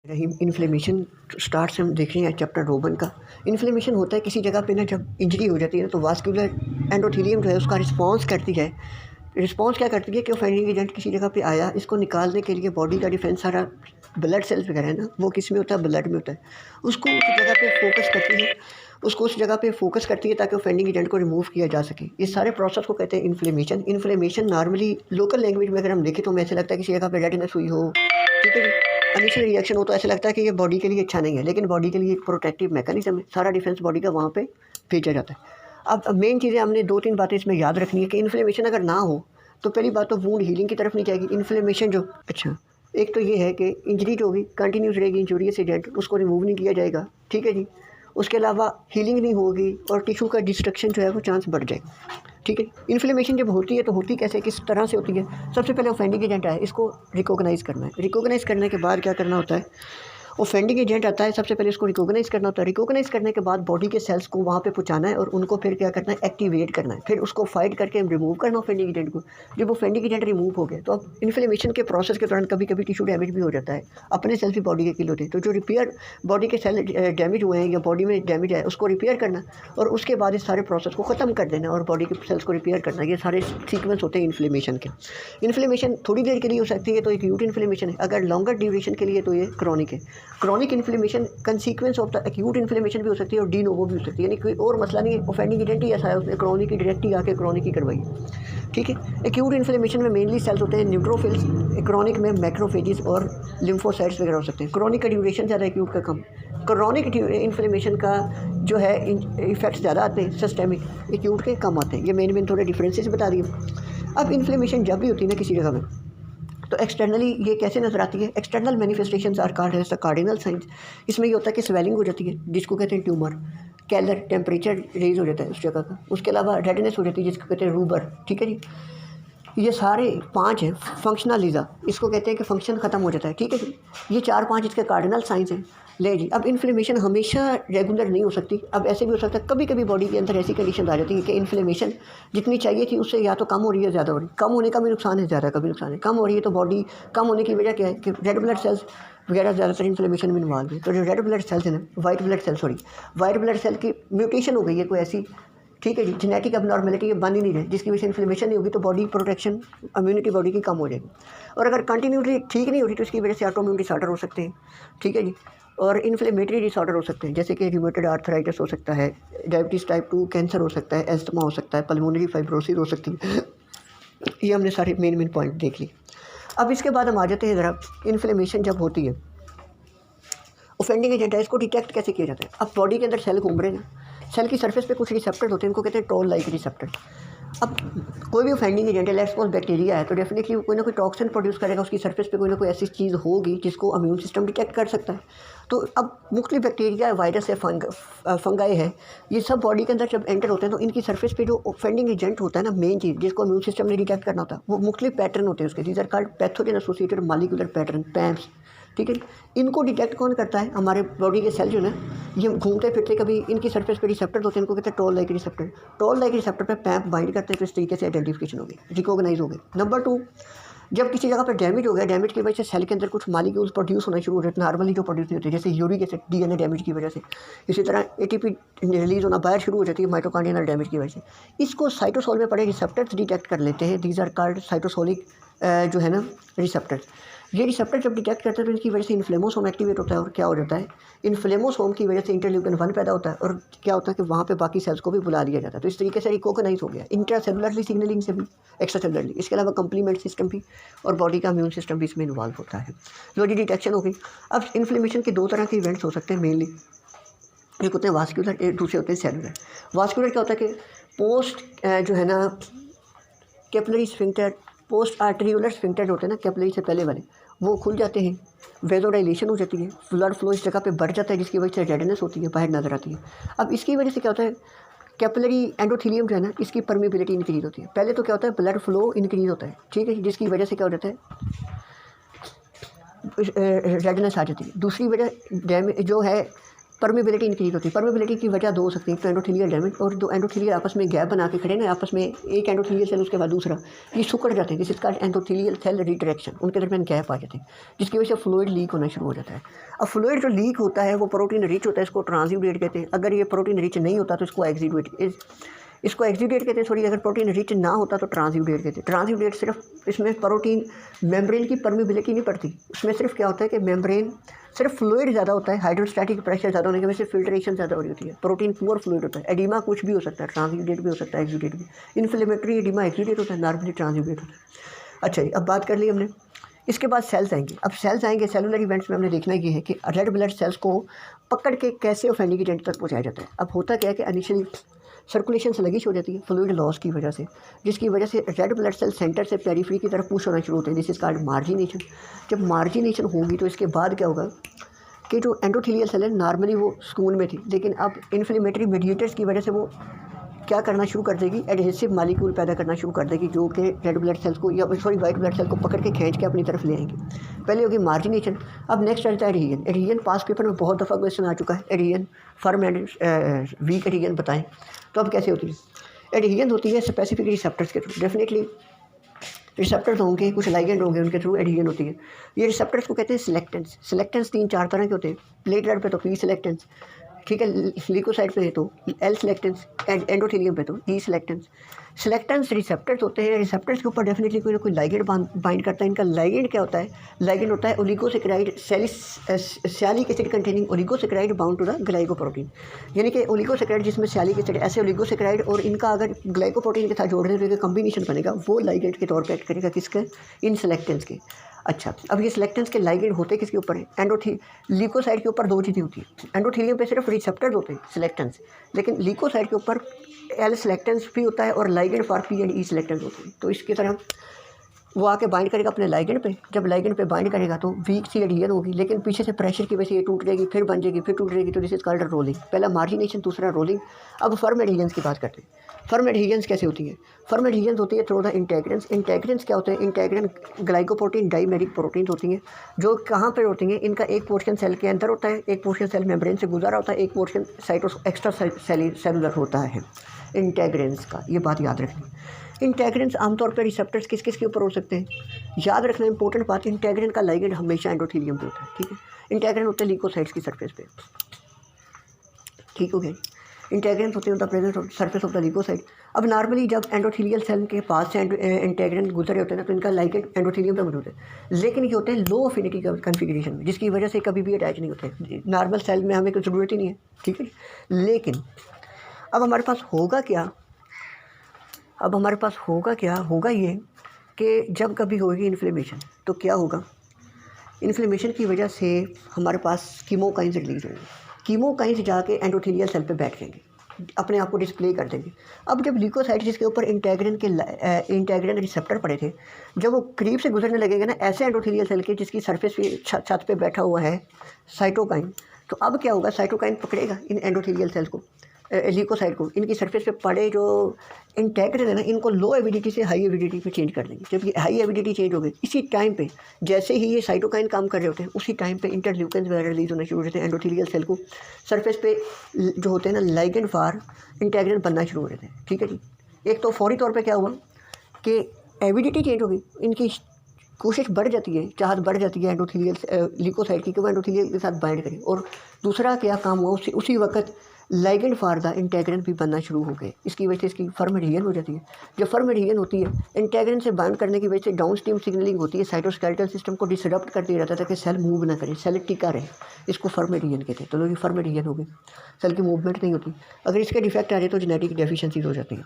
रही inflammation start से हम देख रहे हैं चैप्टर रोबन का। इन्फ्लेमेशन होता है किसी जगह पे ना, जब इंजरी हो जाती है ना, तो वास्कुलर एंडोथेलियम जो है उसका रिस्पांस करती है। रिस्पांस क्या करती है कि ऑफेंडिंग एजेंट किसी जगह पे आया, इसको निकालने के लिए बॉडी का डिफेंस सारा ब्लड सेल्स वगैरह है ना, वो किस में होता है, ब्लड में होता है। उसको उस जगह पे फोकस करती है, उसको उस जगह पे फोकस करती है ताकि ऑफेंडिंग एजेंट को रिमूव किया जा सके। इस सारे प्रोसेस को कहते हैं inflammation. Inflammation normally local language में अगर हम देखें तो हमें ऐसे लगता है किसी जगह पे रेडनेस हुई हो, ठीक है जी, इनिशियल रिएक्शन हो तो ऐसा लगता है कि ये बॉडी के लिए अच्छा नहीं है, लेकिन बॉडी के लिए एक प्रोटेक्टिव मैकेनिज्म है, सारा डिफेंस बॉडी का वहाँ पे भेजा जाता है। अब मेन चीज़ें हमने 2-3 बातें इसमें याद रखनी है कि इन्फ्लेमेशन अगर ना हो तो पहली बात तो वूंड हीलिंग की तरफ नहीं जाएगी। इन्फ्लेमेशन जो अच्छा, एक तो ये है कि इंजरी जो होगी कंटिन्यूस रहेगी, इंजूरियस एजेंट, उसको रिमूव नहीं किया जाएगा, ठीक है जी। उसके अलावा हीलिंग नहीं होगी और टिश्यू का डिस्ट्रक्शन जो है वो चांस बढ़ जाएगा, ठीक है। इन्फ्लेमेशन जब होती है तो होती कैसे, किस तरह से होती है। सबसे पहले ऑफेंडिंग एजेंट है, इसको रिकॉग्नाइज़ करना है। रिकॉग्नाइज़ करने के बाद क्या करना होता है, ऑफेंडिंग एजेंट आता है, सबसे पहले इसको रिकॉग्नाइज़ करना होता है। रिकॉग्नाइज़ करने के बाद बॉडी के सेल्स को वहाँ पे पहुँचाना है और उनको फिर क्या करना है, एक्टिवेट करना है। फिर उसको फाइट करके रिमूव करना ऑफेंडिंग एजेंट को। जब ऑफेंडिंग एजेंट रिमूव हो गया तो अब इन्फ्लेमेशन के प्रोसेस के दौरान कभी कभी टिश्यू डैमेज भी हो जाता है, अपने सेल्स भी बॉडी के किल होते हैं। तो जो रिपेयर बॉडी के सेल डैमेज हुए हैं या बॉडी में डैमेज है उसको रिपेयर करना और उसके बाद इस सारे प्रोसेस को ख़त्म कर देना और बॉडी के सेल्स को रिपेयर करना, ये सारे सीक्वेंस होते हैं इन्फ्लेमेशन के। इन्फ्लेमेशन थोड़ी देर के लिए हो सकती है तो एक एक्यूट इन्फ्लेमेशन है, अगर लॉन्गर ड्यूरेशन के लिए तो ये क्रॉनिक है। Chronic inflammation consequence of the acute inflammation भी हो सकती है और डी नोवो भी हो सकती है, यानी कोई और मसला नहीं है, ऑफेंडिंग एजेंट ही ऐसा है, उसने क्रॉनिक की डायरेक्ट ही आके क्रॉनिक ही करवाई, ठीक है। एक्यूट इन्फ्लेमेशन में मेनली सेल्स होते हैं न्यूट्रोफिल्स, क्रॉनिक में मैक्रोफेजेस और लिम्फोसाइट्स वगैरह हो सकते हैं। क्रॉनिक का ड्यूरेशन ज़्यादा, एक्यूट का कम। क्रॉनिक इन्फ्लेमेशन का जो है इफेक्ट्स ज़्यादा आते हैं सिस्टेमिक, एक्यूट के कम आते हैं। ये मेन थोड़े डिफरेंसेस बता दिए। अब इन्फ्लेमेशन जब भी होती है ना किसी जगह में, तो एक्सटर्नली ये कैसे नज़र आती है, external manifestations are called as the cardinal science. इसमें ये होता है कि स्वेलिंग हो जाती है जिसको कहते हैं ट्यूमर, कैलर टेम्परेचर रेज हो जाता है उस जगह का, उसके अलावा रेडनेस हो जाती है जिसको कहते हैं रूबर, ठीक है जी। ये सारे 5 हैं। फंक्शनलिज़ा, इसको कहते हैं कि फंक्शन ख़त्म हो जाता है, ठीक है जी। ये 4-5 इसके कार्डिनल साइंस हैं। ले जी, अब इन्फ्लेमेशन हमेशा रेगुलर नहीं हो सकती। अब ऐसे भी हो सकता है कभी कभी बॉडी के अंदर ऐसी कंडीशन आ जाती है कि इन्फ्लेमेशन जितनी चाहिए थी उससे या तो कम हो रही है, ज़्यादा हो रही है। कम होने का भी नुकसान है, ज़्यादा का भी नुकसान है। कम हो रही है तो बॉडी कम होने की वजह क्या है कि रेड ब्लड सेल्स वगैरह ज़्यादातर इन्फ्लेमेशन में इन्वॉल्व है। तो जो रेड ब्लड सेल्स है ना, वाइट ब्लड सेल की म्यूटेशन हो गई है कोई ऐसी, ठीक है जी, जेनेटिक अबनॉर्मेलिटी ये बन ही नहीं रही, जिसकी वजह से इन्फ्लेमेशन नहीं होगी तो बॉडी प्रोटेक्शन, इम्यूनिटी बॉडी की कम हो जाएगी। और अगर कंटिन्यूसली ठीक नहीं हो रही तो इसकी वजह से ऑटोइम्यून डिसऑर्डर हो सकते हैं, ठीक है जी, और इन्फ्लेमेटरी डिसऑर्डर हो सकते हैं, जैसे कि रूमेटॉइड आर्थराइटिस हो सकता है, डायबिटीज़ टाइप 2, कैंसर हो सकता है, एस्थमा हो सकता है, पल्मोनरी फाइब्रोसिस हो सकती है। ये हमने सारे मेन पॉइंट देख लिए। अब इसके बाद हम आ जाते हैं ज़रा, इन्फ्लेमेशन जब होती है, ऑफेंडिंग एजेंट है, इसको डिटेक्ट कैसे किया जाता है। अब बॉडी के अंदर सेल घूम रहे हैं, सेल की सरफेस पे कुछ रिसेप्टर्स होते हैं, इनको कहते हैं टोल लाइक रिसेप्टर। अब कोई भी ऑफेंडिंग एजेंट है, लेट्स सपोज बैक्टीरिया है, तो डेफिनेटली कोई ना कोई टॉक्सिन प्रोड्यूस करेगा, उसकी सरफेस पे कोई ना कोई ऐसी चीज़ होगी जिसको इम्यून सिस्टम डिटेक्ट कर सकता है। तो अब मुख्तलिफ बैक्टीरिया, वायरस है, फंगाई है, ये सब बॉडी के अंदर जब एंटर होते हैं तो इनकी सरफेस पे जो ऑफेंडिंग एजेंट होता है ना, मेन चीज़ जिसको इम्यून सिस्टम ने डिटेक्ट करना होता है, वो मुख्तलिफ पैटर्न होते हैं उसके, these are called pathogen associated molecular pattern, PAMPs, ठीक है। इनको डिटेक्ट कौन करता है, हमारे बॉडी के सेल जो है ये घूमते फिरते, कभी इनकी सरफेस पे रिसेप्टर होते हैं, इनको कहते हैं toll like receptor. Toll like receptor पे पैम्प बाइंड करते हैं, तो इस तरीके से आइडेंटिफिकेशन होगी, रिकॉग्नाइज हो गई। नंबर 2, जब किसी जगह पर डैमेज हो गया, डैमेज की वजह से सेल के अंदर कुछ मॉलिक्यूल्स प्रोड्यूस होना शुरू हो जाते हैं, नॉर्मली जो प्रोड्यूस नहीं होते, जैसे यूरिक एसिड डीएनए डैमेज की वजह से। इसी तरह एटीपी रिलीज होना बाहर शुरू हो जाती है माइटोकॉन्ड्रियल डैमेज की वजह से। इसको साइटोसोल में पड़े रिसेप्टर्स डिटेक्ट कर लेते हैं, दीज आर कॉल्ड साइटोसोलिक जो है ना रिसेप्टर्स। ये रिसेप्टर जब डिटेक्ट करते हैं तो इनकी वजह से इन्फ्लेमोसोम एक्टिवेट होता है, और क्या हो जाता है, इन्फ्लेमोसोम की वजह से इंटरल्यूकिन 1 पैदा होता है, और क्या होता है कि वहाँ पे बाकी सेल्स को भी बुला लिया जाता है। तो इस तरीके से रिकॉग्नाइज हो गया इंट्रासेलुलरली सिग्नलिंग से भी, एक्स्ट्रा सेलुलरली। इसके अलावा कंप्लीमेंट सिस्टम भी और बॉडी का इम्यून सिस्टम भी इसमें इन्वॉल्व होता है। लो जी, डिटेक्शन हो गई। अब इन्फ्लेमेशन के 2 तरह के इवेंट्स हो सकते हैं मेनली, एक होते हैं वास्कुलर, एक दूसरे होते हैं सेलुलर। वास्कुलर क्या होता है कि पोस्ट जो है ना कैपिलरी स्फिंक्टर, पोस्ट आर्टेरियोलर स्फिंक्टर होते हैं ना, कैपिलरी से पहले वाले, वो खुल जाते हैं, वेजोडाइलेशन हो जाती है, ब्लड फ्लो इस जगह पे बढ़ जाता है, जिसकी वजह से रेडनेस होती है, बाहर नजर आती है। अब इसकी वजह से क्या होता है, कैपिलरी एंडोथेलियम जो है ना, इसकी परमिबिलिटी इंक्रीज होती है। पहले तो क्या होता है, ब्लड फ्लो इंक्रीज होता है, ठीक है, जिसकी वजह से क्या हो जाता है, रेडनेस आ जाती है। दूसरी वजह जो है परमेबिलिटी इंक्रीज होती है। परमेबिलिटी की वजह दो हो सकती है, तो एंडोथेलियल डैमेज और दो एंडोथेलियल आपस में गैप बना के खड़े ना आपस में, एक एंडोथेलियल सेल उसके बाद दूसरा, ये सुकड़ जाते हैं, जिसका एंडोथेलियल सेल रिडायरेक्शन, उनके दरमियान गैप आ जाते हैं, जिसकी वजह से फ्लूइड लीक होना शुरू हो जाता है। अब फ्लूइड जो लीक होता है वो प्रोटीन रिच होता है, इसको ट्रांसयूडेट कहते हैं। अगर ये प्रोटीन रिच नहीं होता तो इसको एक्सुडेट कहते हैं। सॉरी, अगर प्रोटीन रिच ना होता तो ट्रांसयूडेट कहते हैं। ट्रांसयूडेट सिर्फ इसमें प्रोटीन मेम्ब्रेन की परमेबिलिटी नहीं पड़ती, उसमें सिर्फ क्या होता है कि मेम्ब्रेन सिर्फ फ्लूइड ज़्यादा होता है, हाइड्रोस्टैटिक प्रेशर ज़्यादा होने की वजह से फिल्ट्रेशन ज़्यादा हो रही होती है, प्रोटीन पुअर फ्लूइड होता है। एडिमा कुछ भी हो सकता है, ट्रांसयूडेट भी हो सकता है, एक्सुडेट भी। इन्फ्लेमेटरी एडिमा एक्सुडेट होता है, नॉर्मली ट्रांसयूडेट होता है। अच्छा जी, अब बात कर ली हमने। इसके बाद सेल्स आएंगे। अब सेल्स आएंगे, सेलुलर इवेंट्स में हमने देखना ये है कि रेड ब्लड सेल्स को पकड़ के कैसे ऑफेंडिंग एजेंट तक पहुँचाया जाता है। अब होता क्या है कि इनिशियली सर्कुलेशन स्लगिश हो जाती है फ्लूइड लॉस की वजह से, जिसकी वजह से रेड ब्लड सेल सेंटर से पेरिफेरी की तरफ पुश होना शुरू होते हैं, दिस इज कॉल्ड मार्जिनेशन। जब मार्जिनेशन होगी तो इसके बाद क्या होगा कि जो एंडोथेलियल सेल है नॉर्मली वो सुकून में थी, लेकिन अब इन्फ्लेमेटरी मीडिएटर्स की वजह से वो क्या करना शुरू कर देगी, एडहेसिव मालिक्यूल पैदा करना शुरू कर देगी, जो कि रेड ब्लड सेल्स को या वाइट ब्लड सेल को पकड़ के खींच के अपनी तरफ ले आएंगे। पहले होगी मार्जिनेशन, अब नेक्स्ट आता है एडहेजन। एडहेजन पास पेपर में बहुत दफ़ा क्वेश्चन आ चुका है, adhesion firm and weak adhesion बताएं। तो अब कैसे होती है एडहेजन? होती है स्पेसिफिक रिसेप्टर्स के थ्रू। डेफिनेटली रिसेप्टर्स होंगे, कुछ लाइगेंड होंगे, उनके थ्रू एडहेजन होती है। ये रिसेप्टर्स को कहते हैं सिलेक्टेंस। सिलेक्टेंस 3-4 तरह के होते हैं। प्लेटलेट पे तो पी सिलेक्टेंस, ठीक है, ल्यूकोसाइड पे है तो एल सिलेक्टेंस, एंडोथेलियम पे तो ई सिलेक्टेंस। सिलेक्टेंस रिसेप्टर्स होते हैं, रिसेप्टर्स के ऊपर डेफिनेटली कोई ना कोई लाइगेंड बाइंड करता है। इनका लाइगेंड क्या होता है? लाइगेंड होता है oligosaccharide sialic acid containing oligosaccharide bound to the glycoprotein, यानी कि ओलिगोसेकेराइड जिसमें सैलिक एसिड, ऐसे ओलिगोसेकेराइड और इनका अगर ग्लाइकोप्रोटीन के साथ जोड़ने के कॉम्बिनेशन बनेगा, वो लाइगेंड के तौर पर एक्ट करेगा किसके? इन सिलेक्टेंस के। अच्छा, अब ये सिलेक्टेंस के लाइगेंड होते किसके ऊपर है? ल्यूकोसाइड के ऊपर दो चीज़ें होती है। एंडोथेलियम पे सिर्फ रिसेप्टर्स होते हैं सिलेक्टेंस, लेकिन ल्यूकोसाइड के ऊपर एल सिलेक्टेंस भी होता है और लाइगेंड फॉर पी एंड ई सिलेक्टेंस होते हैं। तो इसकी तरह वो आके बाइंड करेगा अपने लाइगेंड पे। जब लाइगेंड पे बाइंड करेगा तो वीक सी एडहेजन होगी, लेकिन पीछे से प्रेशर की वजह से ये टूट जाएगी, फिर बन जाएगी, फिर टूट जाएगी। तो दिस इज कॉल्ड रोलिंग। पहला मार्जिनेशन, दूसरा रोलिंग। अब फर्म एडहेजन्स की बात करते हैं। फर्म एडहेजन्स कैसे होती है? फर्म एडहेजन्स होती है थ्रू द इंटेग्रेंस। इंटेग्रेंस क्या होते हैं? इंटेग्रेंस ग्लाइकोप्रोटीन डाइमेरिक प्रोटीन होती हैं, जो कहाँ पर होती हैं? इनका एक पोर्शन सेल के अंदर होता है, एक पोर्शन सेल मेम्ब्रेन से गुजारा होता है, एक पोर्शन एक्स्ट्रा सेलुलर होता है इंटेग्रेंस का। ये बात याद रखनी। इंटेग्रेंस आमतौर पर रिसेप्टर्स किस किस के ऊपर हो सकते हैं? याद रखना इंपॉर्टेंट बात है, इंटेग्रेन का लाइगेंड हमेशा एंडोथेलियम पे होता है, ठीक है। इंटेग्रेन होते हैं ल्यूकोसाइड्स की सरफेस पे, ठीक हो गया। इंटेग्रेंस होते हैं the presence surface of the leukocyte. अब नॉर्मली जब एंडोथेलियल सेल के पास से इंटेग्रेन गुजरे होते हैं ना, तो इनका लाइगेंड एंडोथेलियम पे मौजूद है, लेकिन ये होते हैं लो अफिनिटी का कन्फिगरेशन में, जिसकी वजह से कभी भी अटैच नहीं होते। नॉर्मल सेल में हमें कोई ज़रूरत ही नहीं है, ठीक है। लेकिन अब हमारे पास होगा क्या? होगा ये कि जब कभी होगी इन्फ्लेमेशन, तो क्या होगा? इन्फ्लेमेशन की वजह से हमारे पास कीमोकाइंस रिलीज होंगे। कीमोकाइंस जाके एंडोथेलियल सेल पे बैठ जाएंगे, अपने आप को डिस्प्ले कर देंगे। अब जब ल्यूकोसाइड जिसके ऊपर इंटेग्रिन रिसेप्टर पड़े थे, जब वो करीब से गुजरने लगेगा ना ऐसे एंडोथेलियल सेल के जिसकी सरफेस पे छत पे बैठा हुआ है साइटोकाइन, तो अब क्या होगा? साइटोकाइन पकड़ेगा इन एंडोथेलियल सेल को, ल्यूकोसाइड को, इनकी सरफेस पे पड़े जो इंटेग्रिन है ना, इनको लो एविडिटी से हाई एविडिटी पे चेंज कर देंगे। जब ये हाई एविडिटी चेंज हो गई, इसी टाइम पे जैसे ही ये साइटोकाइन काम कर रहे होते हैं, उसी टाइम पे इंटरल्यूकेंस वगैरह रिलीज होना शुरू हो जाते हैं। एंडोथेलियल सेल को सरफेस पे जो होते हैं ना लाइगेंड फॉर इंटेग्रिन बनना शुरू हो जाते हैं, ठीक है जी। एक तो फौरी तौर पर क्या हुआ कि एविडिटी चेंज हो गई, इनकी कोशिश बढ़ जाती है, चाहत बढ़ जाती है एंडोथेलियल ल्यूकोसाइड की कि वो एंडोथेलियल के साथ बाइंड करें। और दूसरा क्या काम हुआ, उसी वक्त लाइगेंड फॉर द इंटेग्रिन भी बनना शुरू हो गए। इसकी वजह से इसकी फर्म एडहेजन हो जाती है। जब फर्म एडहेजन होती है, इंटेग्रिन से बाइंड करने की वजह से डाउनस्ट्रीम सिग्नलिंग होती है, साइटोस्केलेटल सिस्टम को डिसरप्ट कर दिया जाता है ताकि सेल मूव ना करे, सेल टिका रहे। इसको फर्म एडहेजन कहते हैं। तो लोग फर्म एडहेजन हो गई, सेल की मूवमेंट नहीं होती। अगर इसके डिफेक्ट आ जाए तो जेनेटिक डेफिशिएंसीज हो जाती हैं।